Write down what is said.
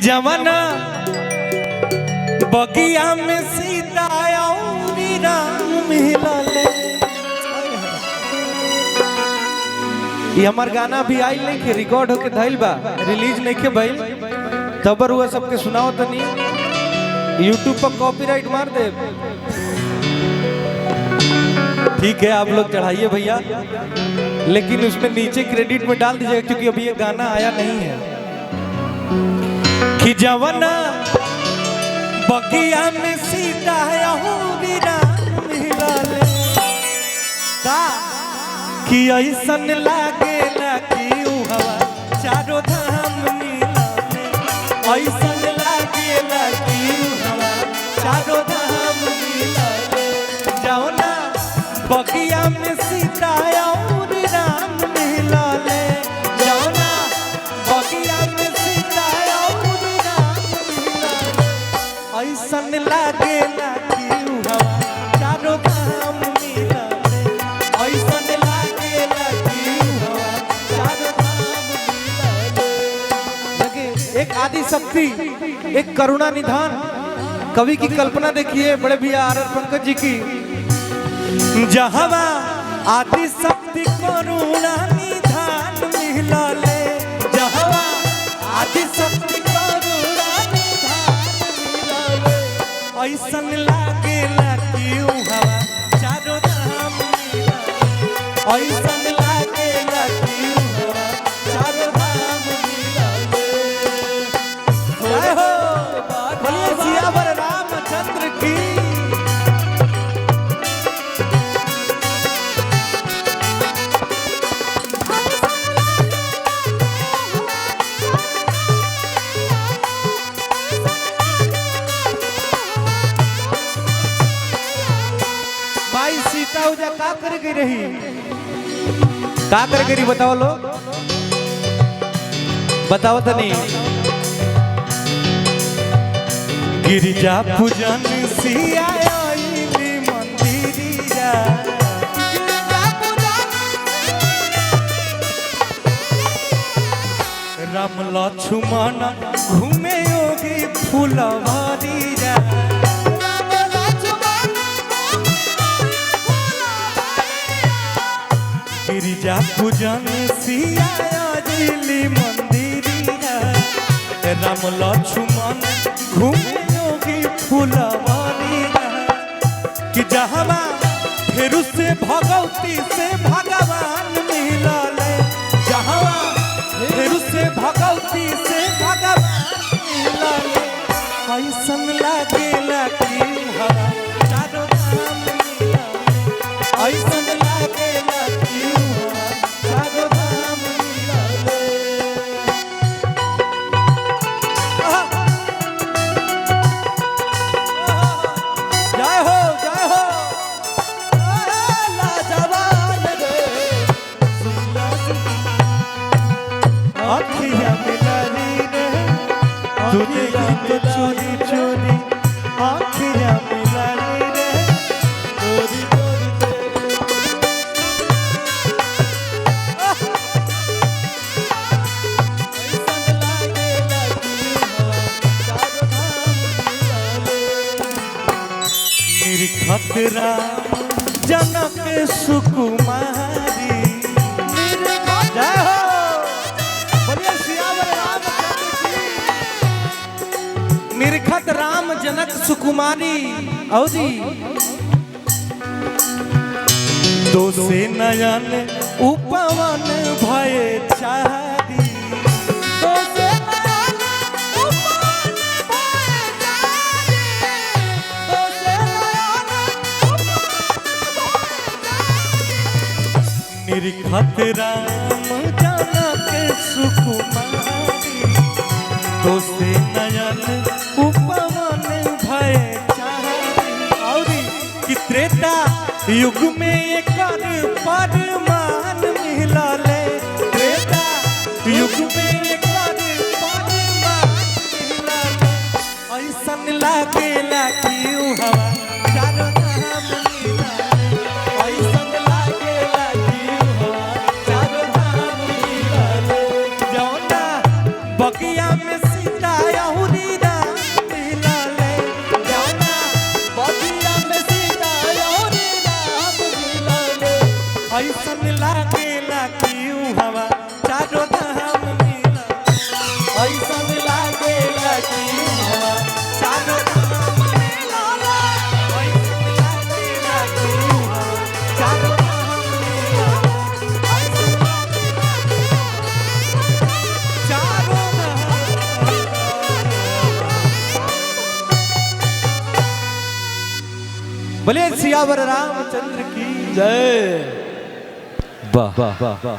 जमाना बगिया में सीता और राम मिलले। ये हमार गाना भी आई नहीं के रिकॉर्ड होके धइल बा, रिलीज नहीं के भइल, तबर हुआ सबके सुनाओ तो नहीं, यूट्यूब पर कॉपीराइट मार दे। ठीक है आप लोग चढ़ाइए भैया, लेकिन उसमें नीचे क्रेडिट में डाल दीजिएगा क्योंकि अभी ये गाना आया नहीं है। कि जवाना बगिया में सीता और राम मिलले का कि ऐसन लागेला कि उ हवा चारों धाम मिलले, ऐसन लागेला कि उ हवा चारों धाम मिलले। जवाना बगिया में सीता और राम मिलले, जवाना बगिया में सीता और राम मिलले, ऐसन लागेला कि उ हवा चारों धाम मिलले, ऐसन लागेला कि उ हवा चारों धाम मिलले। देखिए एक आदि शक्ति, एक करुणा निधान कवि की कल्पना देखिए बड़े भैया आर पंकज जी की। जहवा आदि शक्ति करुणा निधान मिलले, जहवा आदि शक्ति करुणा निधान मिलले, ऐसन लागेला कि उ हवा चारों धाम मिलले, ऐसन लागेला कि उ हवा चारों धाम मिलले। जय हो बोलिए सियावर रामचंद्र की। सीता उजा का कर गई रही, का कर गई बताओ लो, बताओ तो नहीं। गिरिजा पूजन सिया आईली मंदिरिया, राम लक्ष्मण घूमे योगी फुलवारिया, गिरिजा पूजन सिया आईली मंदिरिया, राम लक्ष्मण घूमे योगी फुलवारिया। कि जहवा फेरू से भगवती से भगवान मिलले, जहवा फेरू से भगवती से भगवान मिलले, ऐसन लागेला कि उ हवा चारों धाम मिलले, ऐसन लागेला कि उ हवा चारों धाम मिलले। जय हो जय हो लाजवाब रे अखियां मिलानी रे, तूने तो चोरी चोरी अखियां मिलानी रे, चोरी चोरी ऐसन लागेला कि हवा चारों धाम मिलले। निरखत राम जनक सुकुमारी, जय हो बोलिए सियावर रामचंद्र की। निरखत राम जनक सुकुमारी औदी दो से नयन उपवन भय चारी, दो से नयन उपवन भय चारी, दो से नयन उपवन भय चारी। निरखत राम जनक सुकुमारी, दो से नयन उपवन भय चारी। और कि त्रेता युग में एकर परमान मिलले, त्रेता युग में एकर परमान मिलले, ऐसन लागेला कि उ हवा चारों धाम मिलले, ऐसन लागेला कि उ हवा चारों धाम मिलले। जौना बगिया में सीता ऐसन लागेला कि हवा चारों धाम मिला ऐसन लागेला कि हवा चारों धाम मिला ऐसन लागेला कि हवा चारों धाम मिला ऐसन लागेला कि चारों धाम। बोले सियावर रामचंद्र की जय। वाह वाह वाह।